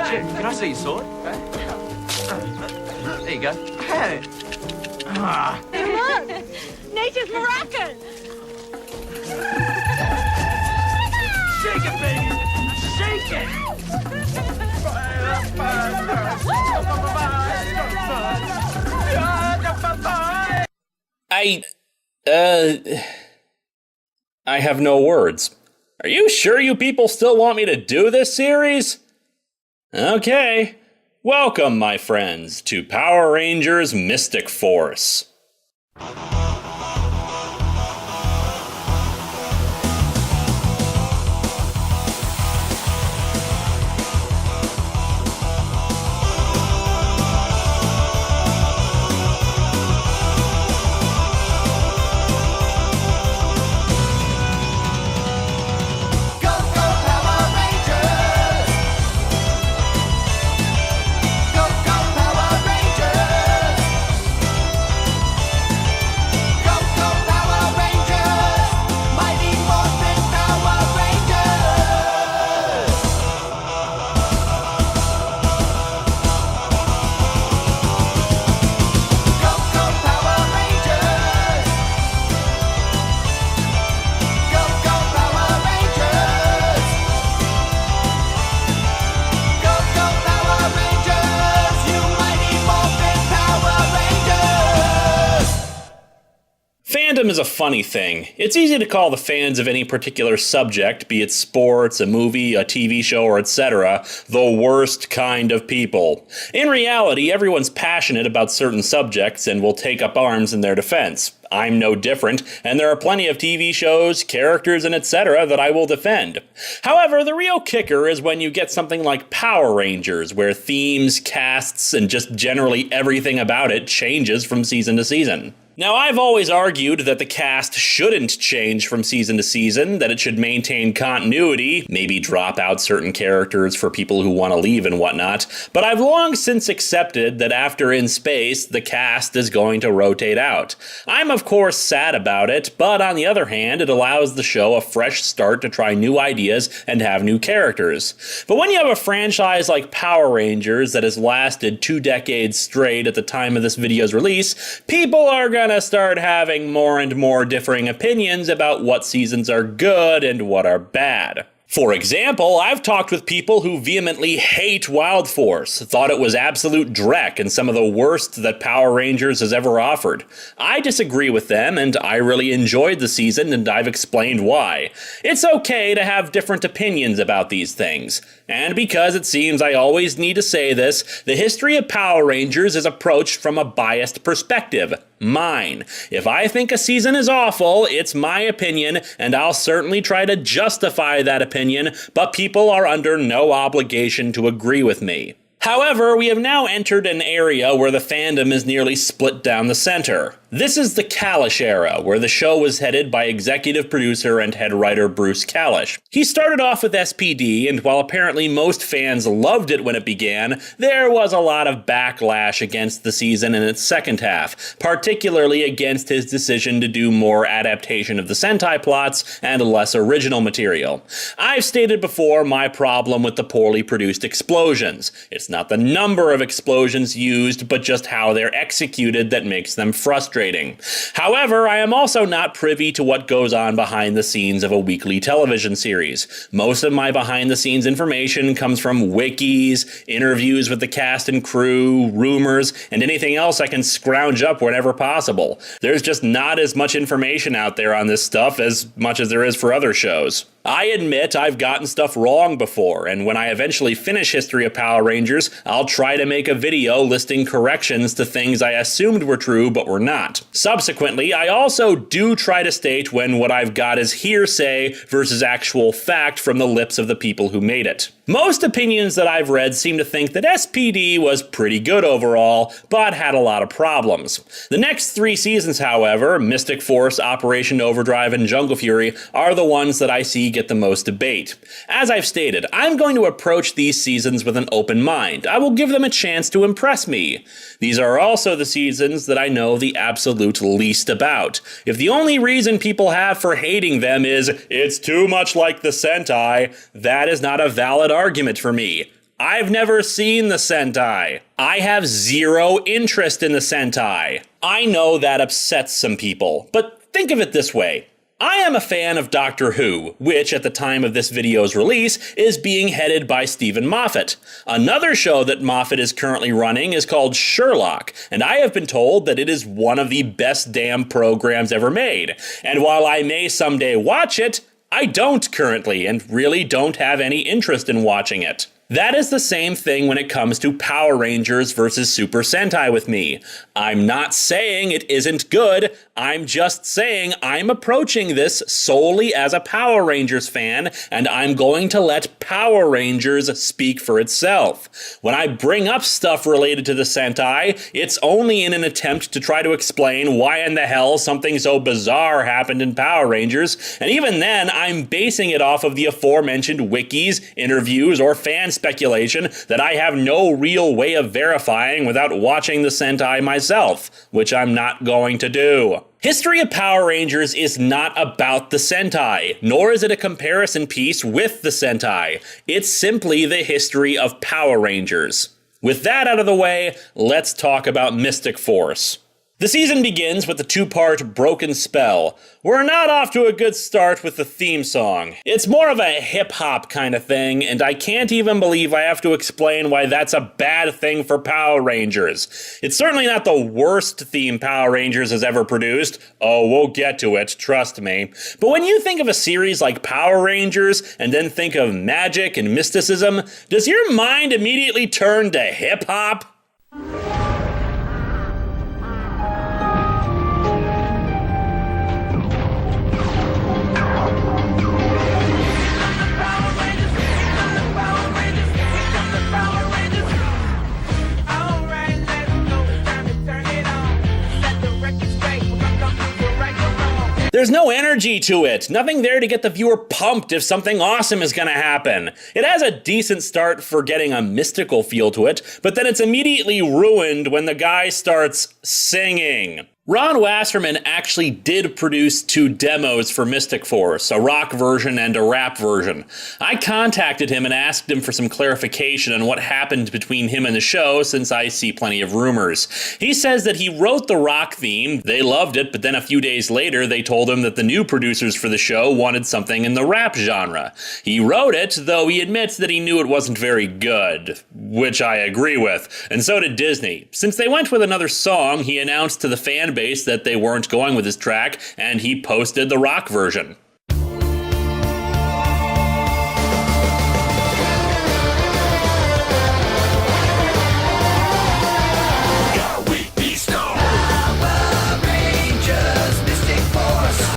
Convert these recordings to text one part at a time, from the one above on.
Jim, can I see your sword? There you go. Hey. Look! Nature's maracas! Shake it, baby! Shake it! I have no words. Are you sure you people still want me to do this series? Okay. Welcome, my friends, to Power Rangers Mystic Force. Fandom is a funny thing. It's easy to call the fans of any particular subject, be it sports, a movie, a TV show, or etc., the worst kind of people. In reality, everyone's passionate about certain subjects and will take up arms in their defense. I'm no different, and there are plenty of TV shows, characters, and etc. that I will defend. However, the real kicker is when you get something like Power Rangers, where themes, casts, and just generally everything about it changes from season to season. Now, I've always argued that the cast shouldn't change from season to season, that it should maintain continuity, maybe drop out certain characters for people who want to leave and whatnot, but I've long since accepted that after In Space, the cast is going to rotate out. I'm of course sad about it, but on the other hand, it allows the show a fresh start to try new ideas and have new characters. But when you have a franchise like Power Rangers that has lasted 2 decades straight at the time of this video's release, people are gonna start having more and more differing opinions about what seasons are good and what are bad. For example, I've talked with people who vehemently hate Wild Force, thought it was absolute dreck and some of the worst that Power Rangers has ever offered. I disagree with them, and I really enjoyed the season, and I've explained why. It's okay to have different opinions about these things. And because it seems I always need to say this, the history of Power Rangers is approached from a biased perspective. Mine. If I think a season is awful, it's my opinion, and I'll certainly try to justify that opinion, but people are under no obligation to agree with me. However, we have now entered an area where the fandom is nearly split down the center. This is the Kalish era, where the show was headed by executive producer and head writer Bruce Kalish. He started off with SPD, and while apparently most fans loved it when it began, there was a lot of backlash against the season in its second half, particularly against his decision to do more adaptation of the Sentai plots and less original material. I've stated before my problem with the poorly produced explosions. It's not the number of explosions used, but just how they're executed that makes them frustrating. However, I am also not privy to what goes on behind the scenes of a weekly television series. Most of my behind-the-scenes information comes from wikis, interviews with the cast and crew, rumors, and anything else I can scrounge up whenever possible. There's just not as much information out there on this stuff as much as there is for other shows. I admit I've gotten stuff wrong before, and when I eventually finish History of Power Rangers, I'll try to make a video listing corrections to things I assumed were true but were not. Subsequently, I also do try to state when what I've got is hearsay versus actual fact from the lips of the people who made it. Most opinions that I've read seem to think that SPD was pretty good overall, but had a lot of problems. The next 3 seasons, however, Mystic Force, Operation Overdrive, and Jungle Fury, are the ones that I see get the most debate. As I've stated, I'm going to approach these seasons with an open mind. I will give them a chance to impress me. These are also the seasons that I know the absolute least about. If the only reason people have for hating them is, it's too much like the Sentai, that is not a valid argument for me. I've never seen the Sentai. I have zero interest in the Sentai. I know that upsets some people, but think of it this way. I am a fan of Doctor Who, which at the time of this video's release is being headed by Stephen Moffat. Another show that Moffat is currently running is called Sherlock, and I have been told that it is one of the best damn programs ever made. And while I may someday watch it, I don't currently, and really don't have any interest in watching it. That is the same thing when it comes to Power Rangers versus Super Sentai with me. I'm not saying it isn't good, I'm just saying I'm approaching this solely as a Power Rangers fan, and I'm going to let Power Rangers speak for itself. When I bring up stuff related to the Sentai, it's only in an attempt to try to explain why in the hell something so bizarre happened in Power Rangers, and even then I'm basing it off of the aforementioned wikis, interviews, or fan speculation that I have no real way of verifying without watching the Sentai myself, which I'm not going to do. History of Power Rangers is not about the Sentai, nor is it a comparison piece with the Sentai. It's simply the history of Power Rangers. With that out of the way, let's talk about Mystic Force. The season begins with the 2-part Broken Spell. We're not off to a good start with the theme song. It's more of a hip-hop kind of thing, and I can't even believe I have to explain why that's a bad thing for Power Rangers. It's certainly not the worst theme Power Rangers has ever produced. Oh, we'll get to it, trust me. But when you think of a series like Power Rangers, and then think of magic and mysticism, does your mind immediately turn to hip-hop? There's no energy to it, nothing there to get the viewer pumped if something awesome is gonna happen. It has a decent start for getting a mystical feel to it, but then it's immediately ruined when the guy starts singing. Ron Wasserman actually did produce 2 demos for Mystic Force, a rock version and a rap version. I contacted him and asked him for some clarification on what happened between him and the show, since I see plenty of rumors. He says that he wrote the rock theme, they loved it, but then a few days later they told him that the new producers for the show wanted something in the rap genre. He wrote it, though he admits that he knew it wasn't very good, which I agree with, and so did Disney. Since they went with another song, he announced to the fan base that they weren't going with his track, and he posted the rock version.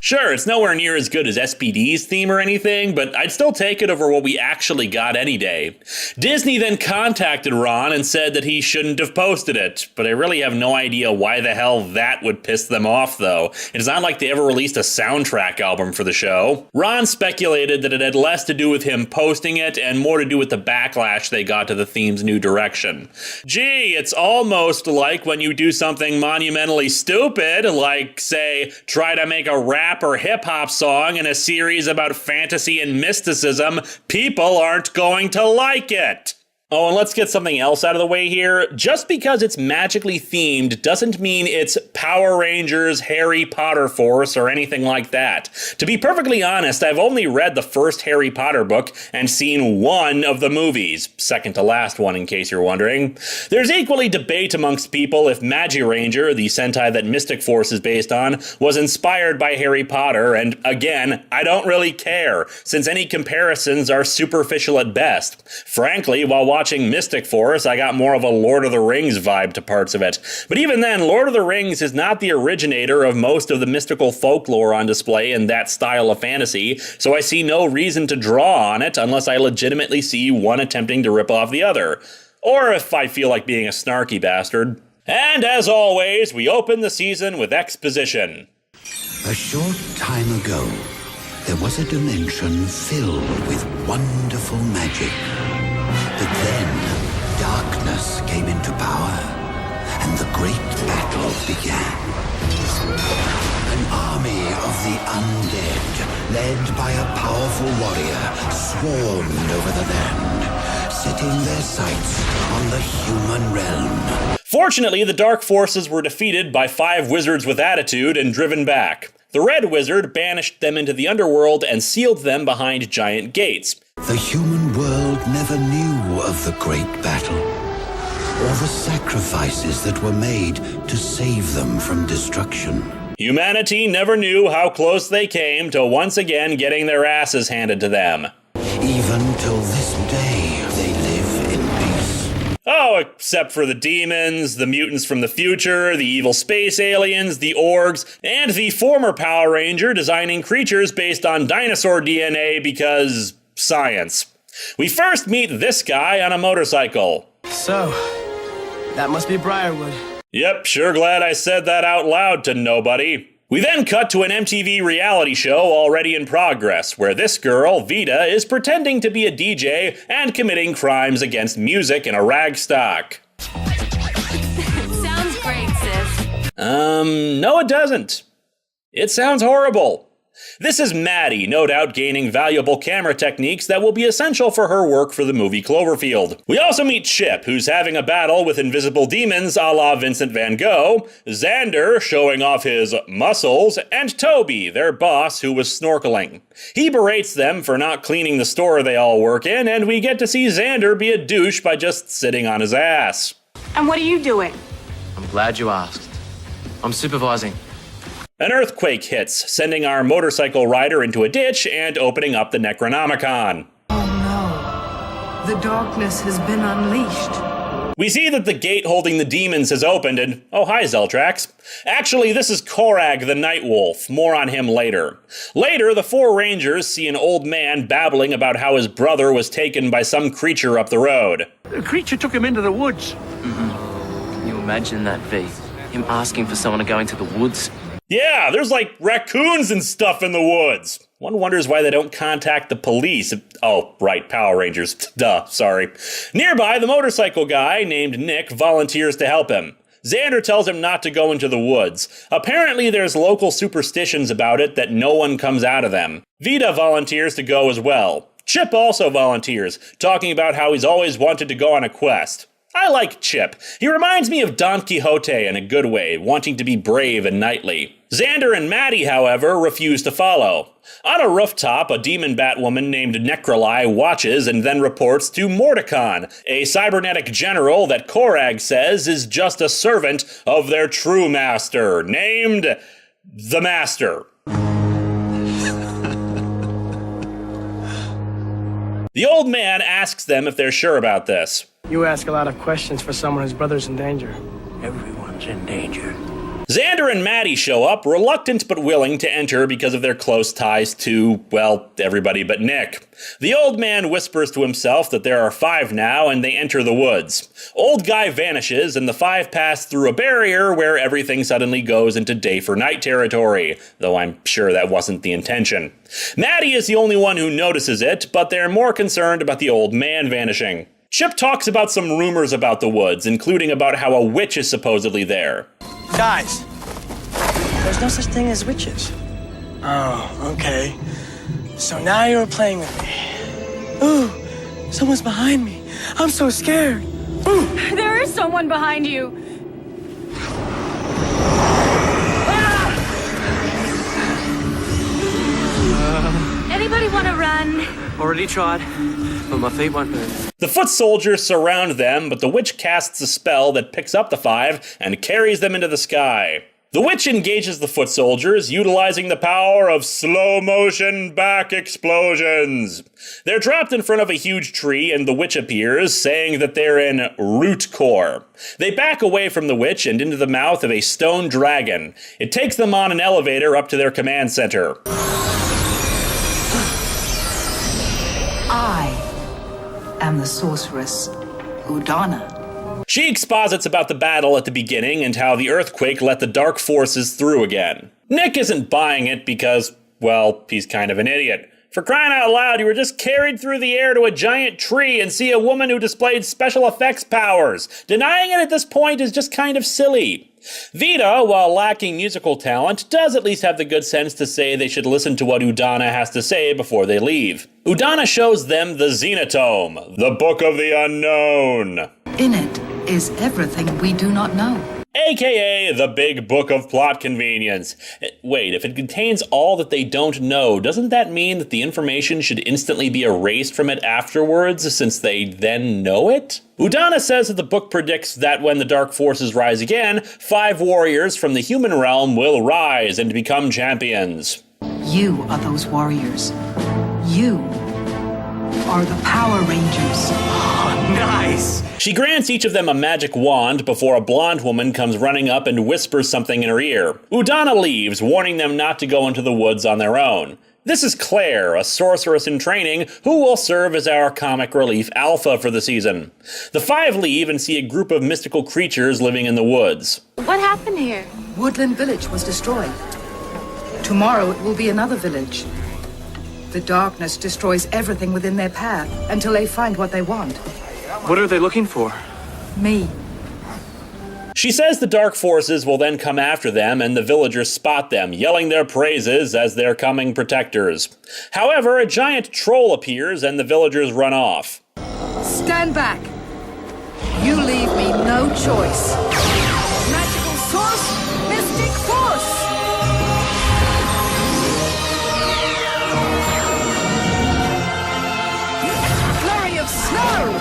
Sure, it's nowhere near as good as SPD's theme or anything, but I'd still take it over what we actually got any day. Disney then contacted Ron and said that he shouldn't have posted it, but I really have no idea why the hell that would piss them off, though. It's not like they ever released a soundtrack album for the show. Ron speculated that it had less to do with him posting it and more to do with the backlash they got to the theme's new direction. Gee, it's almost like when you do something monumentally stupid, like, say, try to make a rap or hip-hop song in a series about fantasy and mysticism, people aren't going to like it. Oh, and let's get something else out of the way here. Just because it's magically themed doesn't mean it's Power Rangers, Harry Potter Force, or anything like that. To be perfectly honest, I've only read the first Harry Potter book and seen one of the movies. Second to last one, in case you're wondering. There's equally debate amongst people if Magi-Ranger, the Sentai that Mystic Force is based on, was inspired by Harry Potter, and again, I don't really care, since any comparisons are superficial at best. Frankly, while watching watching Mystic Force, I got more of a Lord of the Rings vibe to parts of it. But even then, Lord of the Rings is not the originator of most of the mystical folklore on display in that style of fantasy, so I see no reason to draw on it unless I legitimately see one attempting to rip off the other. Or if I feel like being a snarky bastard. And as always, we open the season with exposition. A short time ago, there was a dimension filled with wonderful magic. But then, darkness came into power, and the great battle began. An army of the undead, led by a powerful warrior, swarmed over the land, setting their sights on the human realm. Fortunately, the dark forces were defeated by 5 wizards with attitude and driven back. The Red Wizard banished them into the underworld and sealed them behind giant gates. The human world never knew of the great battle, or the sacrifices that were made to save them from destruction. Humanity never knew how close they came to once again getting their asses handed to them. Even till this day, they live in peace. Oh, except for the demons, the mutants from the future, the evil space aliens, the orgs, and the former Power Ranger designing creatures based on dinosaur DNA because science. We first meet this guy on a motorcycle. So, that must be Briarwood. Yep, sure glad I said that out loud to nobody. We then cut to an MTV reality show already in progress, where this girl, Vita, is pretending to be a DJ and committing crimes against music in a rag stock. Sounds great, sis. No it doesn't. It sounds horrible. This is Maddie, no doubt gaining valuable camera techniques that will be essential for her work for the movie Cloverfield. We also meet Chip, who's having a battle with invisible demons a la Vincent van Gogh, Xander, showing off his muscles, and Toby, their boss, who was snorkeling. He berates them for not cleaning the store they all work in, and we get to see Xander be a douche by just sitting on his ass. And what are you doing? I'm glad you asked. I'm supervising. An earthquake hits, sending our motorcycle rider into a ditch and opening up the Necronomicon. Oh no. The darkness has been unleashed. We see that the gate holding the demons has opened and, oh hi Zeltrax. Actually, this is Korag the Night Wolf. More on him later. Later, the 4 Rangers see an old man babbling about how his brother was taken by some creature up the road. The creature took him into the woods. Can you imagine that, V? Him asking for someone to go into the woods? Yeah, there's like raccoons and stuff in the woods. One wonders why they don't contact the police. Oh, right, Power Rangers. Duh, sorry. Nearby, the motorcycle guy named Nick volunteers to help him. Xander tells him not to go into the woods. Apparently there's local superstitions about it that no one comes out of them. Vita volunteers to go as well. Chip also volunteers, talking about how he's always wanted to go on a quest. I like Chip. He reminds me of Don Quixote in a good way, wanting to be brave and knightly. Xander and Maddie, however, refuse to follow. On a rooftop, a demon batwoman named Necroli watches and then reports to Mordecon, a cybernetic general that Korag says is just a servant of their true master, named the Master. The old man asks them if they're sure about this. You ask a lot of questions for someone whose brother's in danger. Everyone's in danger. Xander and Maddie show up, reluctant but willing to enter because of their close ties to, well, everybody but Nick. The old man whispers to himself that there are 5 now, and they enter the woods. Old guy vanishes, and the 5 pass through a barrier where everything suddenly goes into day for night territory, though I'm sure that wasn't the intention. Maddie is the only one who notices it, but they're more concerned about the old man vanishing. Chip talks about some rumors about the woods, including about how a witch is supposedly there. Guys, there's no such thing as witches. Oh, okay. So now you're playing with me. Ooh, someone's behind me. I'm so scared. Ooh. There is someone behind you. Anybody want to run? Already tried, but my feet won't move. The foot soldiers surround them, but the witch casts a spell that picks up the 5 and carries them into the sky. The witch engages the foot soldiers, utilizing the power of slow-motion back explosions. They're trapped in front of a huge tree, and the witch appears, saying that they're in root core. They back away from the witch and into the mouth of a stone dragon. It takes them on an elevator up to their command center. I am the sorceress, Udana. She exposits about the battle at the beginning and how the earthquake let the dark forces through again. Nick isn't buying it because, well, he's kind of an idiot. For crying out loud, you were just carried through the air to a giant tree and see a woman who displayed special effects powers. Denying it at this point is just kind of silly. Vita, while lacking musical talent, does at least have the good sense to say they should listen to what Udana has to say before they leave. Udana shows them the Xenotome, the Book of the Unknown. In it is everything we do not know. AKA the Big Book of Plot Convenience. Wait, if it contains all that they don't know, doesn't that mean that the information should instantly be erased from it afterwards, since they then know it? Udana says that the book predicts that when the dark forces rise again, 5 warriors from the human realm will rise and become champions. You are those warriors. You are the Power Rangers. Nice! She grants each of them a magic wand before a blonde woman comes running up and whispers something in her ear. Udana leaves, warning them not to go into the woods on their own. This is Claire, a sorceress in training, who will serve as our comic relief alpha for the season. The 5 leave and see a group of mystical creatures living in the woods. What happened here? Woodland Village was destroyed. Tomorrow it will be another village. The darkness destroys everything within their path until they find what they want. What are they looking for? Me. She says the dark forces will then come after them and the villagers spot them, yelling their praises as their coming protectors. However, a giant troll appears and the villagers run off. Stand back. You leave me no choice. Magical source, mystic force. Flurry of snow.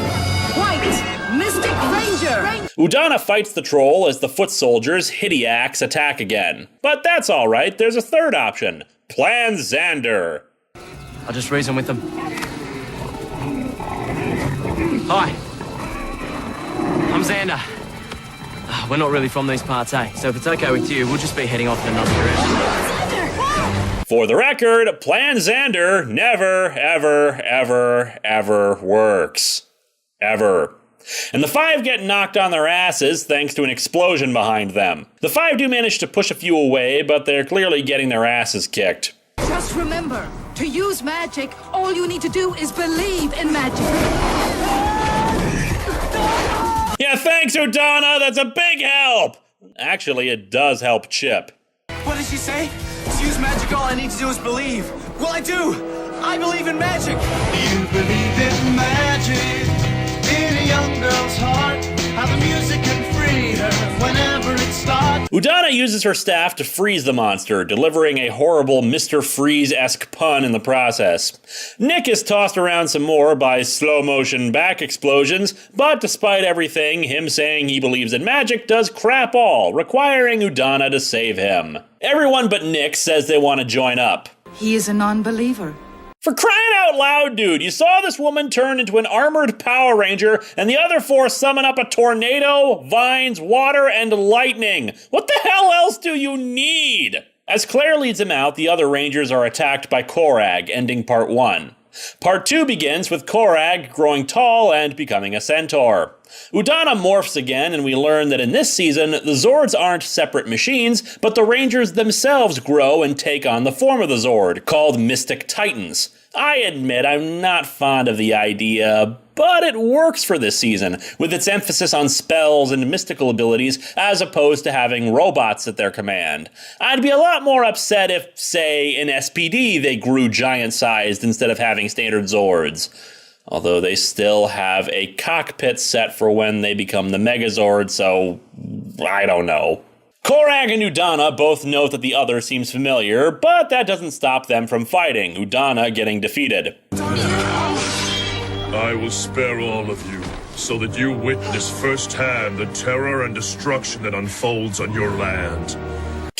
White, mystic ranger. Udana fights the troll as the foot soldiers, Hideax, attack again. But that's alright, there's a third option. Plan Xander. I'll just reason with them. Hi. I'm Xander. We're not really from these parts, eh? So if it's okay with you, we'll just be heading off in another direction. For the record, Plan Xander never, ever, ever, ever works. Ever. And the 5 get knocked on their asses thanks to an explosion behind them. The 5 do manage to push a few away, but they're clearly getting their asses kicked. Just remember, to use magic, all you need to do is believe in magic. Yeah, thanks, Udana, that's a big help! Actually, it does help Chip. What did she say? To use magic, all I need to do is believe. Well, I do! I believe in magic! You believe in magic in a young girl's heart. How the music can free her whenever it starts. Udana uses her staff to freeze the monster, delivering a horrible Mr. Freeze-esque pun in the process. Nick is tossed around some more by slow-motion back explosions, but despite everything, him saying he believes in magic does crap all, requiring Udana to save him. Everyone but Nick says they want to join up. He is a non-believer. For crying out loud, dude, you saw this woman turn into an armored Power Ranger and the other 4 summon up a tornado, vines, water, and lightning. What the hell else do you need? As Claire leads him out, the other Rangers are attacked by Korag, ending part 1. Part 2 begins with Korag growing tall and becoming a centaur. Udana morphs again, and we learn that in this season, the Zords aren't separate machines, but the Rangers themselves grow and take on the form of the Zord, called Mystic Titans. I admit I'm not fond of the idea, but it works for this season, with its emphasis on spells and mystical abilities as opposed to having robots at their command. I'd be a lot more upset if, say, in SPD they grew giant-sized instead of having standard Zords. Although they still have a cockpit set for when they become the Megazord, so I don't know. Korag and Udana both note that the other seems familiar, but that doesn't stop them from fighting, Udana getting defeated. I will spare all of you, so that you witness firsthand the terror and destruction that unfolds on your land.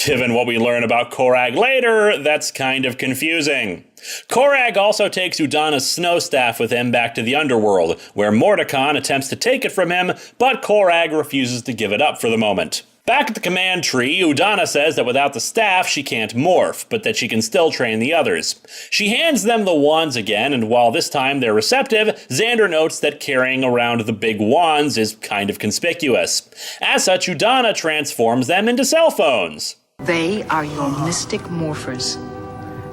Given what we learn about Korag later, that's kind of confusing. Korag also takes Udana's snow staff with him back to the underworld, where Mordecon attempts to take it from him, but Korag refuses to give it up for the moment. Back at the command tree, Udana says that without the staff she can't morph, but that she can still train the others. She hands them the wands again, and while this time they're receptive, Xander notes that carrying around the big wands is kind of conspicuous. As such, Udana transforms them into cell phones. They are your mystic morphers.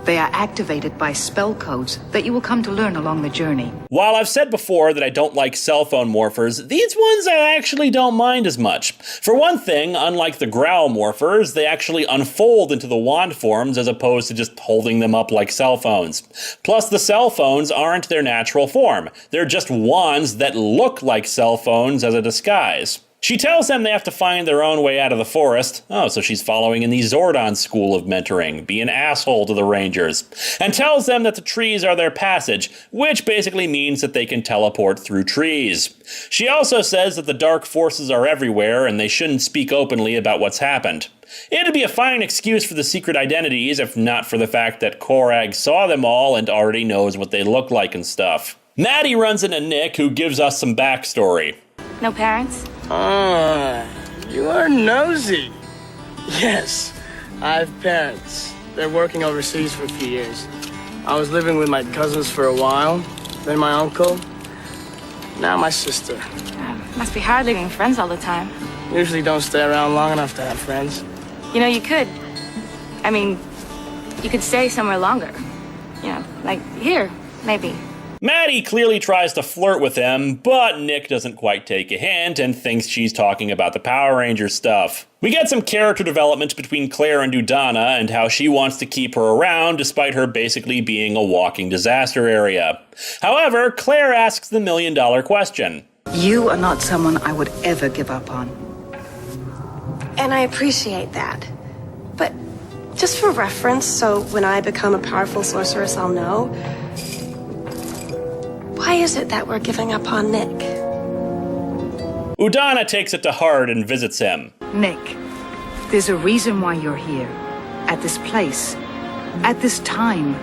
They are activated by spell codes that you will come to learn along the journey. While I've said before that I don't like cell phone morphers, these ones I actually don't mind as much. For one thing, unlike the growl morphers, they actually unfold into the wand forms as opposed to just holding them up like cell phones. Plus, the cell phones aren't their natural form. They're just wands that look like cell phones as a disguise. She tells them they have to find their own way out of the forest. Oh, so she's following in the Zordon school of mentoring, be an asshole to the Rangers. And tells them that the trees are their passage, which basically means that they can teleport through trees. She also says that the dark forces are everywhere and they shouldn't speak openly about what's happened. It'd be a fine excuse for the secret identities if not for the fact that Korag saw them all and already knows what they look like and stuff. Maddie runs into Nick, who gives us some backstory. No parents? You are nosy. Yes, I have parents. They're working overseas for a few years. I was living with my cousins for a while, then my uncle, now my sister. Must be hard leaving friends all the time. Usually don't stay around long enough to have friends. You know, you could. I mean, you could stay somewhere longer. You know, like here, maybe. Maddie clearly tries to flirt with him, but Nick doesn't quite take a hint and thinks she's talking about the Power Rangers stuff. We get some character development between Claire and Udana and how she wants to keep her around despite her basically being a walking disaster area. However, Claire asks the million-dollar question. You are not someone I would ever give up on. And I appreciate that. But just for reference, so when I become a powerful sorceress, I'll know. Why is it that we're giving up on Nick? Udana takes it to heart and visits him. Nick, there's a reason why you're here. At this place. At this time.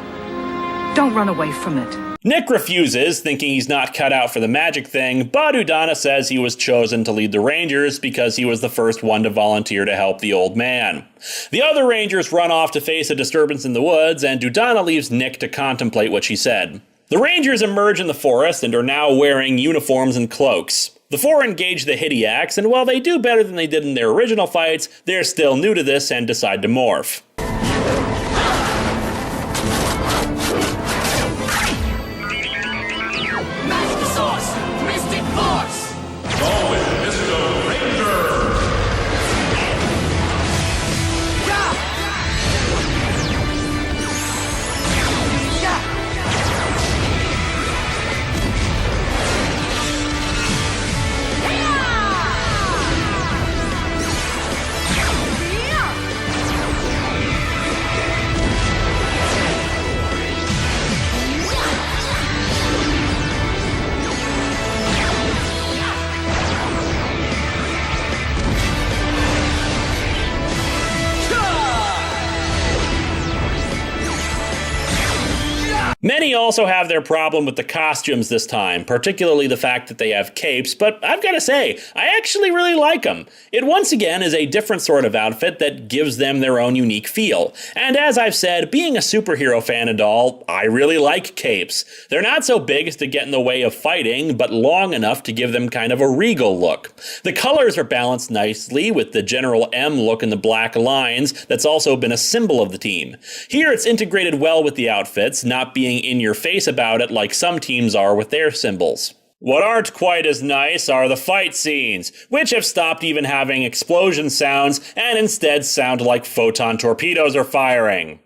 Don't run away from it. Nick refuses, thinking he's not cut out for the magic thing, but Udana says he was chosen to lead the Rangers because he was the first one to volunteer to help the old man. The other Rangers run off to face a disturbance in the woods, and Udana leaves Nick to contemplate what she said. The Rangers emerge in the forest and are now wearing uniforms and cloaks. The four engage the Hidiacs, and while they do better than they did in their original fights, they're still new to this and decide to morph. Many also have their problem with the costumes this time, particularly the fact that they have capes, but I've got to say, I actually really like them. It once again is a different sort of outfit that gives them their own unique feel. And as I've said, being a superhero fan and all, I really like capes. They're not so big as to get in the way of fighting, but long enough to give them kind of a regal look. The colors are balanced nicely with the general M look in the black lines that's also been a symbol of the team. Here it's integrated well with the outfits, not being in your face about it like some teams are with their symbols. What aren't quite as nice are the fight scenes, which have stopped even having explosion sounds and instead sound like photon torpedoes are firing.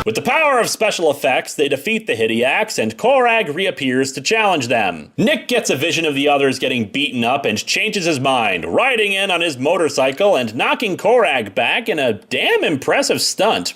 With the power of special effects, they defeat the Hidiacs, and Korag reappears to challenge them. Nick gets a vision of the others getting beaten up and changes his mind, riding in on his motorcycle and knocking Korag back in a damn impressive stunt.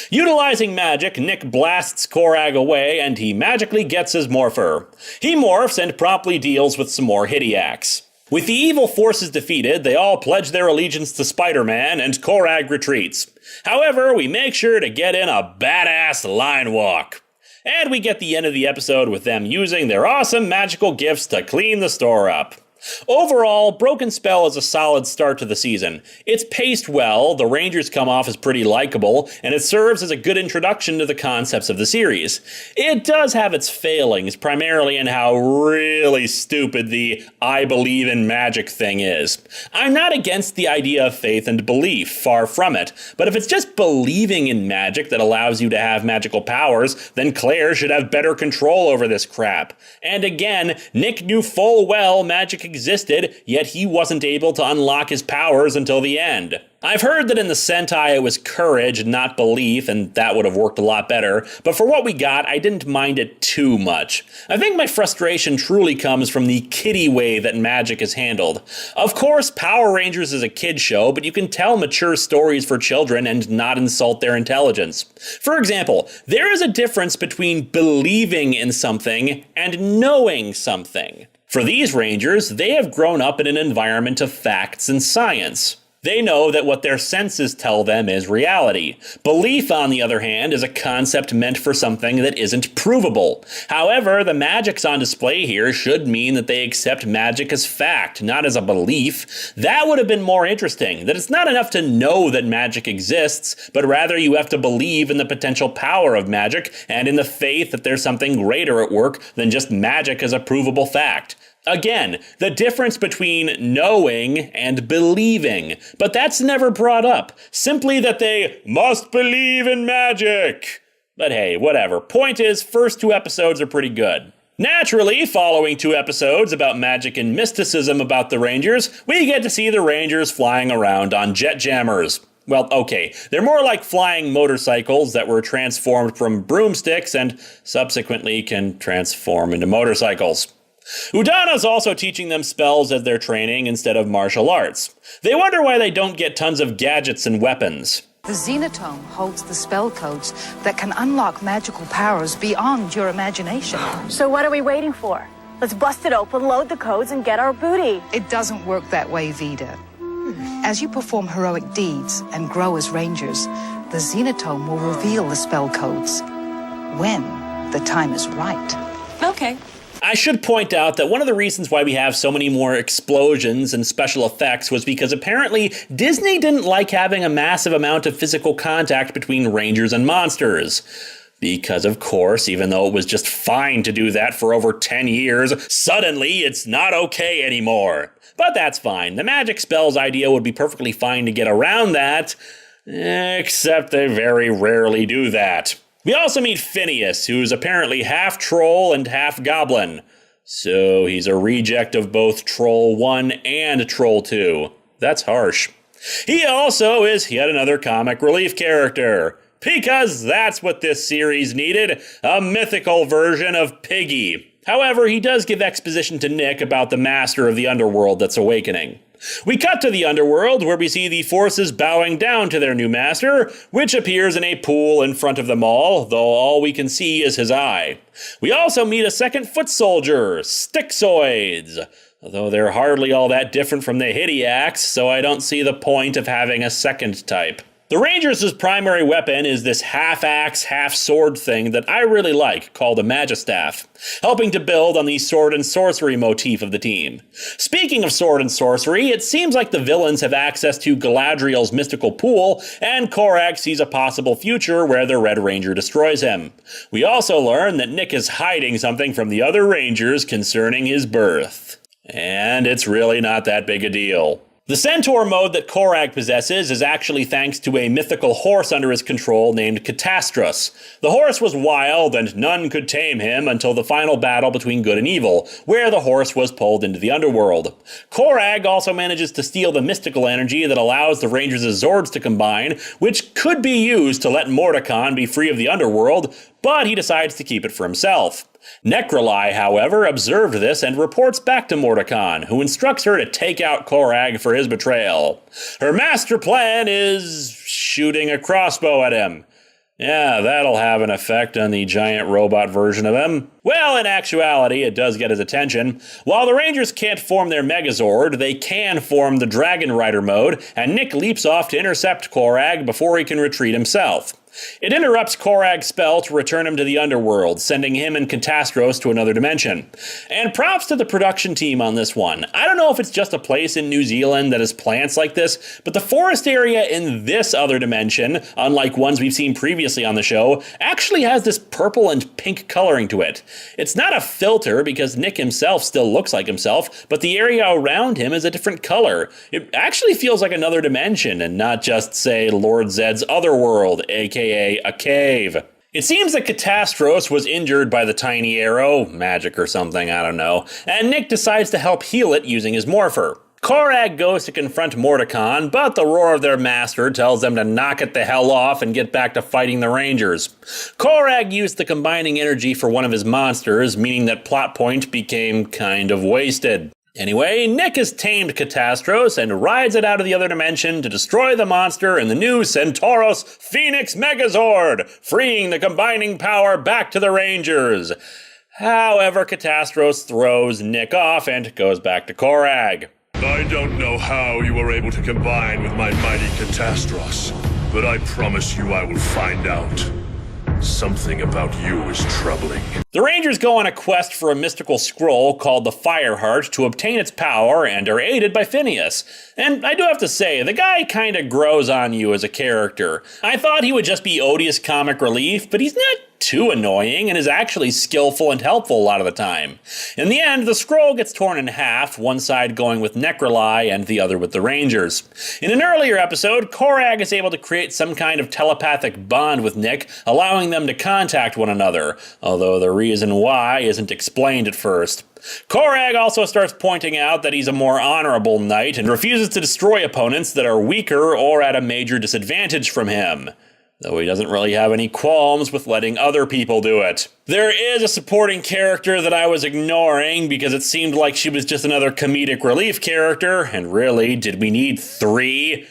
Utilizing magic, Nick blasts Korag away and he magically gets his morpher. He morphs and promptly deals with some more Hidiacs. With the evil forces defeated, they all pledge their allegiance to Spider-Man and Korag retreats. However, we make sure to get in a badass line walk. And we get the end of the episode with them using their awesome magical gifts to clean the store up. Overall, Broken Spell is a solid start to the season. It's paced well, the Rangers come off as pretty likable, and it serves as a good introduction to the concepts of the series. It does have its failings, primarily in how really stupid the I believe in magic thing is. I'm not against the idea of faith and belief, far from it, but if it's just believing in magic that allows you to have magical powers, then Claire should have better control over this crap. And again, Nick knew full well magic existed, yet he wasn't able to unlock his powers until the end. I've heard that in the Sentai it was courage, not belief, and that would have worked a lot better, but for what we got, I didn't mind it too much. I think my frustration truly comes from the kiddie way that magic is handled. Of course, Power Rangers is a kid show, but you can tell mature stories for children and not insult their intelligence. For example, there is a difference between believing in something and knowing something. For these Rangers, they have grown up in an environment of facts and science. They know that what their senses tell them is reality. Belief, on the other hand, is a concept meant for something that isn't provable. However, the magics on display here should mean that they accept magic as fact, not as a belief. That would have been more interesting, that it's not enough to know that magic exists, but rather you have to believe in the potential power of magic and in the faith that there's something greater at work than just magic as a provable fact. Again, the difference between knowing and believing, but that's never brought up. Simply that they must believe in magic. But hey, whatever. Point is, first 2 episodes are pretty good. Naturally, following 2 episodes about magic and mysticism about the Rangers, we get to see the Rangers flying around on jet jammers. Well, okay, they're more like flying motorcycles that were transformed from broomsticks and subsequently can transform into motorcycles. Udana's also teaching them spells as their training instead of martial arts. They wonder why they don't get tons of gadgets and weapons. The Xenotome holds the spell codes that can unlock magical powers beyond your imagination. So what are we waiting for? Let's bust it open, load the codes, and get our booty. It doesn't work that way, Vida. As you perform heroic deeds and grow as Rangers, the Xenotome will reveal the spell codes when the time is right. Okay. I should point out that one of the reasons why we have so many more explosions and special effects was because apparently Disney didn't like having a massive amount of physical contact between Rangers and monsters. Because, of course, even though it was just fine to do that for over 10 years, suddenly it's not okay anymore. But that's fine. The magic spells idea would be perfectly fine to get around that, except they very rarely do that. We also meet Phineas, who's apparently half troll and half goblin. So he's a reject of both Troll 1 and Troll 2. That's harsh. He also is yet another comic relief character. Because that's what this series needed, a mythical version of Piggy. However, he does give exposition to Nick about the master of the underworld that's awakening. We cut to the underworld, where we see the forces bowing down to their new master, which appears in a pool in front of them all, though all we can see is his eye. We also meet a second foot soldier, Styxoids, although they're hardly all that different from the Hidiacs, so I don't see the point of having a second type. The Rangers' primary weapon is this half-axe, half-sword thing that I really like, called a Magistaff, helping to build on the sword and sorcery motif of the team. Speaking of sword and sorcery, it seems like the villains have access to Galadriel's mystical pool, and Korag sees a possible future where the Red Ranger destroys him. We also learn that Nick is hiding something from the other Rangers concerning his birth. And it's really not that big a deal. The Centaur mode that Korag possesses is actually thanks to a mythical horse under his control named Catastros. The horse was wild and none could tame him until the final battle between good and evil, where the horse was pulled into the underworld. Korag also manages to steal the mystical energy that allows the Rangers' Zords to combine, which could be used to let Mordecon be free of the underworld, but he decides to keep it for himself. Necroli, however, observed this and reports back to Mordecon, who instructs her to take out Korag for his betrayal. Her master plan is shooting a crossbow at him. Yeah, that'll have an effect on the giant robot version of him. Well, in actuality, it does get his attention. While the Rangers can't form their Megazord, they can form the Dragon Rider mode, and Nick leaps off to intercept Korag before he can retreat himself. It interrupts Korag's spell to return him to the underworld, sending him and Catastros to another dimension. And props to the production team on this one. I don't know if it's just a place in New Zealand that has plants like this, but the forest area in this other dimension, unlike ones we've seen previously on the show, actually has this purple and pink coloring to it. It's not a filter because Nick himself still looks like himself, but the area around him is a different color. It actually feels like another dimension and not just, say, Lord Zed's other world, aka a cave. It seems that Catastros was injured by the tiny arrow, magic or something, I don't know, and Nick decides to help heal it using his morpher. Korag goes to confront Mordecon, but the roar of their master tells them to knock it the hell off and get back to fighting the Rangers. Korag used the combining energy for one of his monsters, meaning that plot point became kind of wasted. Anyway, Nick has tamed Catastros and rides it out of the other dimension to destroy the monster in the new Centauros Phoenix Megazord, freeing the combining power back to the Rangers. However, Catastros throws Nick off and goes back to Korag. I don't know how you were able to combine with my mighty Catastros, but I promise you I will find out. Something about you is troubling. The Rangers go on a quest for a mystical scroll called the Fireheart to obtain its power and are aided by Phineas. And I do have to say, the guy kinda grows on you as a character. I thought he would just be odious comic relief, but he's not too annoying and is actually skillful and helpful a lot of the time. In the end, the scroll gets torn in half, one side going with Necroli and the other with the Rangers. In an earlier episode, Korag is able to create some kind of telepathic bond with Nick, allowing them to contact one another, although the reason why isn't explained at first. Korag also starts pointing out that he's a more honorable knight and refuses to destroy opponents that are weaker or at a major disadvantage from him, though he doesn't really have any qualms with letting other people do it. There is a supporting character that I was ignoring because it seemed like she was just another comedic relief character, and really, did we need 3?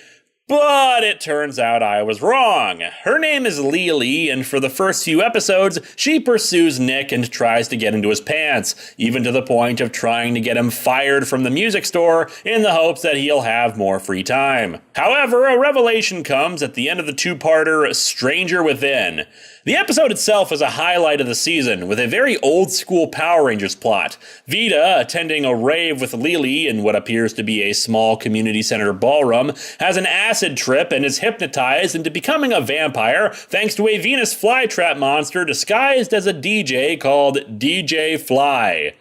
But it turns out I was wrong. Her name is Lily, and for the first few episodes, she pursues Nick and tries to get into his pants, even to the point of trying to get him fired from the music store in the hopes that he'll have more free time. However, a revelation comes at the end of the two-parter Stranger Within. The episode itself is a highlight of the season, with a very old-school Power Rangers plot. Vita, attending a rave with Lily in what appears to be a small community center ballroom, has an acid trip and is hypnotized into becoming a vampire thanks to a Venus flytrap monster disguised as a DJ called DJ Fly.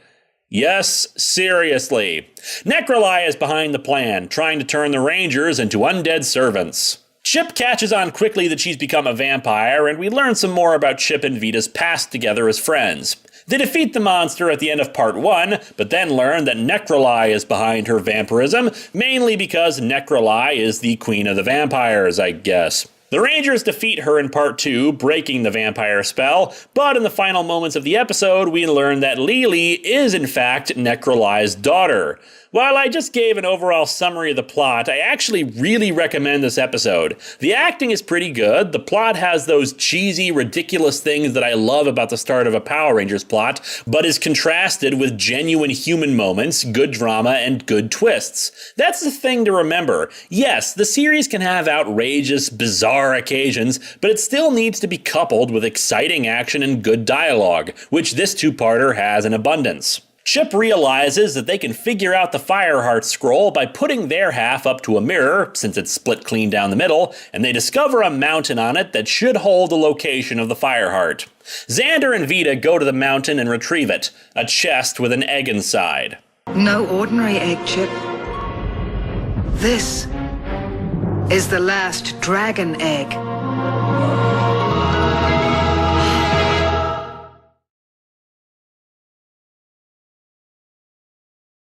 Yes, seriously. Necroli is behind the plan, trying to turn the Rangers into undead servants. Chip catches on quickly that she's become a vampire, and we learn some more about Chip and Vita's past together as friends. They defeat the monster at the end of part 1, but then learn that Necroli is behind her vampirism, mainly because Necroli is the queen of the vampires, I guess. The Rangers defeat her in part 2, breaking the vampire spell, but in the final moments of the episode, we learn that Lily is in fact Necroli's daughter. While I just gave an overall summary of the plot, I actually really recommend this episode. The acting is pretty good, the plot has those cheesy, ridiculous things that I love about the start of a Power Rangers plot, but is contrasted with genuine human moments, good drama, and good twists. That's the thing to remember. Yes, the series can have outrageous, bizarre occasions, but it still needs to be coupled with exciting action and good dialogue, which this two-parter has in abundance. Chip realizes that they can figure out the Fireheart scroll by putting their half up to a mirror, since it's split clean down the middle, and they discover a mountain on it that should hold the location of the Fireheart. Xander and Vita go to the mountain and retrieve it, a chest with an egg inside. No ordinary egg, Chip. This is the last dragon egg.